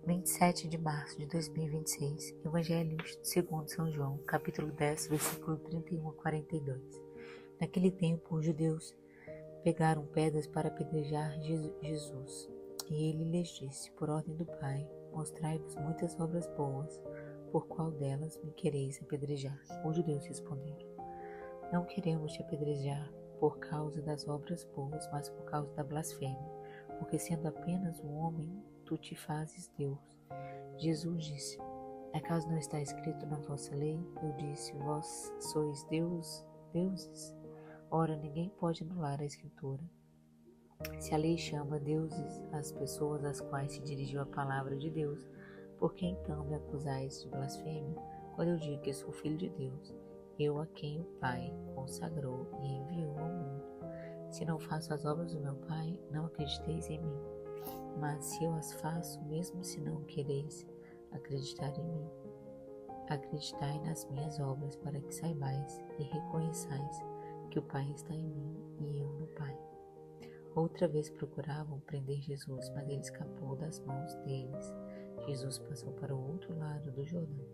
27 de março de 2026, Evangelho segundo São João, capítulo 10, versículo 31 a 42. Naquele tempo, os judeus pegaram pedras para apedrejar Jesus. E ele lhes disse, por ordem do Pai, mostrai-vos muitas obras boas, por qual delas me quereis apedrejar? Os judeus responderam, não queremos te apedrejar por causa das obras boas, mas por causa da blasfêmia, porque sendo apenas um homem, tu te fazes Deus. Jesus disse, acaso não está escrito na vossa lei? Eu disse, vós sois deuses? Ora, ninguém pode anular a escritura. Se a lei chama deuses as pessoas às quais se dirigiu a palavra de Deus, por que então me acusais de blasfêmia, quando eu digo que sou filho de Deus, eu a quem o Pai consagrou e enviou ao mundo? Se não faço as obras do meu Pai, não acrediteis em mim. Mas se eu as faço, mesmo se não quereis acreditar em mim, acreditai nas minhas obras, para que saibais e reconheçais que o Pai está em mim e eu no Pai. Outra vez procuravam prender Jesus, mas ele escapou das mãos deles. Jesus passou para o outro lado do Jordão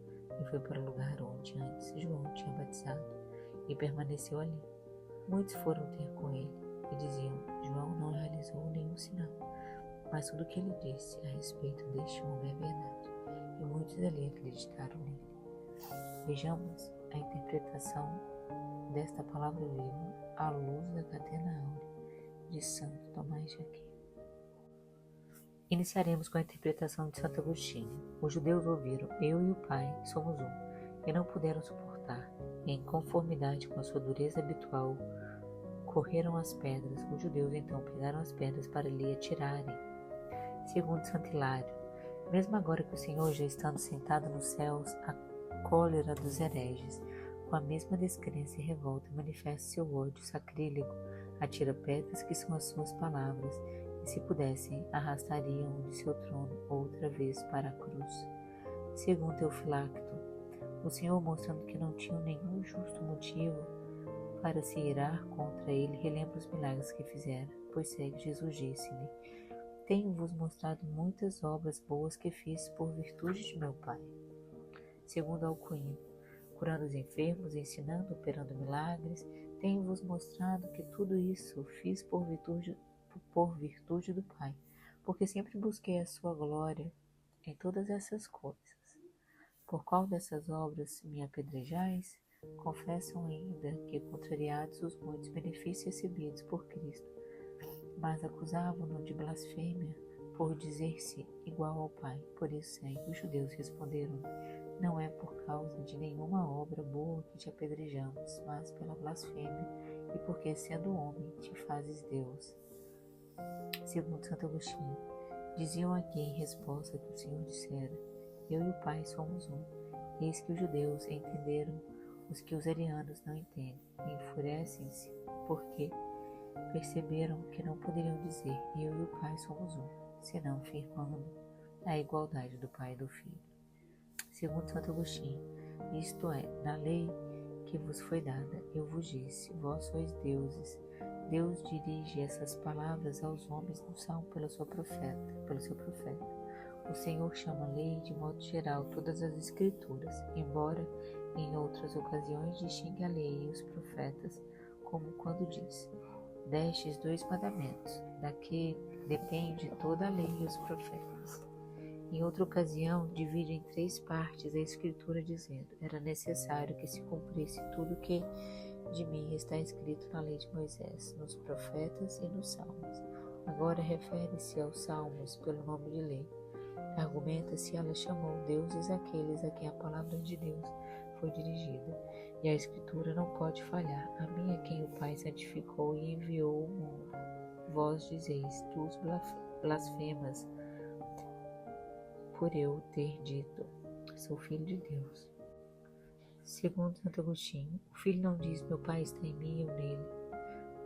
e foi para o lugar onde antes João tinha batizado e permaneceu ali. Muitos foram ter com ele e diziam, João não realizou nenhum sinal, mas tudo o que ele disse a respeito deste homem é verdade, e muitos ali acreditaram nele. Vejamos a interpretação desta palavra viva à luz da Catena Áurea de Santo Tomás de Aquino. Iniciaremos com a interpretação de Santo Agostinho. Os judeus ouviram, eu e o Pai somos um, e não puderam suportar. Em conformidade com a sua dureza habitual, correram as pedras. Os judeus então pegaram as pedras para lhe atirarem. Segundo Santo Hilário, mesmo agora que o Senhor já estando sentado nos céus, a cólera dos hereges, com a mesma descrença e revolta, manifesta seu ódio sacrílego, atira pedras que são as suas palavras, e se pudessem, arrastariam de seu trono outra vez para a cruz. Segundo Teofilacto, o Senhor, mostrando que não tinham nenhum justo motivo para se irar contra ele, relembra os milagres que fizera, pois segue, Jesus disse-lhe, tenho-vos mostrado muitas obras boas que fiz por virtude de meu Pai. Segundo Alcuino, curando os enfermos, ensinando, operando milagres, tenho-vos mostrado que tudo isso fiz por virtude do Pai, porque sempre busquei a sua glória em todas essas coisas. Por qual dessas obras me apedrejais? Confessam ainda que, contrariados os muitos benefícios recebidos por Cristo, mas acusavam-no de blasfêmia por dizer-se igual ao Pai. Por isso, os judeus responderam, não é por causa de nenhuma obra boa que te apedrejamos, mas pela blasfêmia e porque, sendo homem, te fazes Deus. Segundo Santo Agostinho, diziam aqui em resposta que o Senhor dissera, eu e o Pai somos um. Eis que os judeus entenderam os que os arianos não entendem, e enfurecem-se, porque perceberam que não poderiam dizer, eu e o Pai somos um, senão firmando a igualdade do Pai e do Filho. Segundo Santo Agostinho, isto é, na lei que vos foi dada, eu vos disse, vós sois deuses. Deus dirige essas palavras aos homens no Salmo pelo seu profeta. O Senhor chama lei de modo geral todas as escrituras, embora em outras ocasiões distingue a lei e os profetas, como quando diz, destes 2 mandamentos, daqui depende toda a lei e os profetas. Em outra ocasião, divide em 3 partes a escritura, dizendo, era necessário que se cumprisse tudo que de mim está escrito na lei de Moisés, nos profetas e nos salmos. Agora refere-se aos salmos pelo nome de lei. Argumenta se ela chamou deuses aqueles a quem a palavra de Deus foi dirigida, e a escritura não pode falhar, a mim é quem o Pai santificou e enviou ao mundo. Vós dizeis, tu blasfemas, por eu ter dito, sou filho de Deus. Segundo Santo Agostinho, o Filho não diz, meu Pai está em mim e eu nele.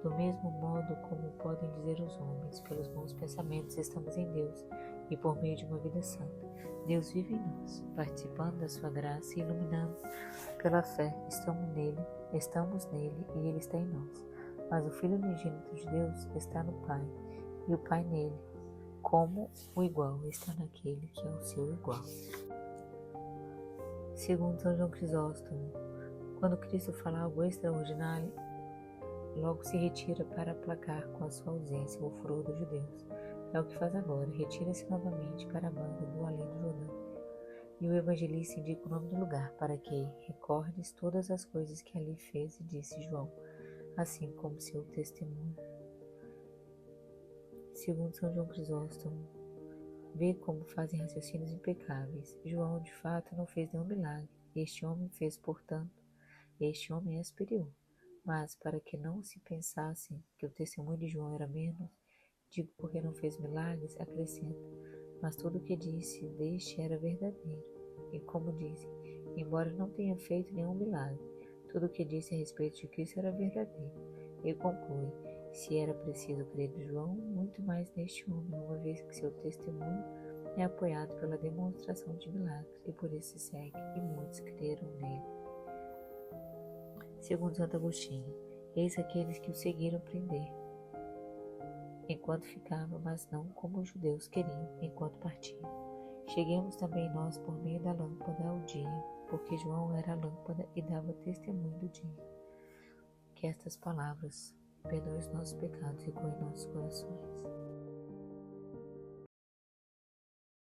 Do mesmo modo como podem dizer os homens, pelos bons pensamentos estamos em Deus, e por meio de uma vida santa, Deus vive em nós, participando da sua graça e iluminando pela fé, estamos nele e ele está em nós. Mas o Filho unigênito de Deus está no Pai, e o Pai nele. como o igual está naquele que é o seu igual. Segundo São João Crisóstomo, quando Cristo fala algo extraordinário, logo se retira para aplacar com a sua ausência o furor dos judeus. É o que faz agora, retira-se novamente para a banda do além do Jordão. E o evangelista indica o nome do lugar, para que recordes todas as coisas que ali fez e disse João, assim como seu testemunho. Segundo São João Crisóstomo, vê como fazem raciocínios impecáveis. João, de fato, não fez nenhum milagre. Este homem fez, portanto, este homem é superior. Mas, para que não se pensasse que o testemunho de João era menos, digo porque não fez milagres, acrescenta, mas tudo o que disse deste era verdadeiro. E como disse, embora não tenha feito nenhum milagre, tudo o que disse a respeito de Cristo era verdadeiro. E conclui, se era preciso crer de João, muito mais neste homem, uma vez que seu testemunho é apoiado pela demonstração de milagres, e por isso se segue, e muitos creram nele. Segundo Santo Agostinho, eis aqueles que o seguiram prender, enquanto ficava, mas não como os judeus queriam, enquanto partiam. Cheguemos também nós por meio da lâmpada ao dia, porque João era a lâmpada e dava testemunho do dia. Que estas palavras perdoem os nossos pecados e correm nossos corações.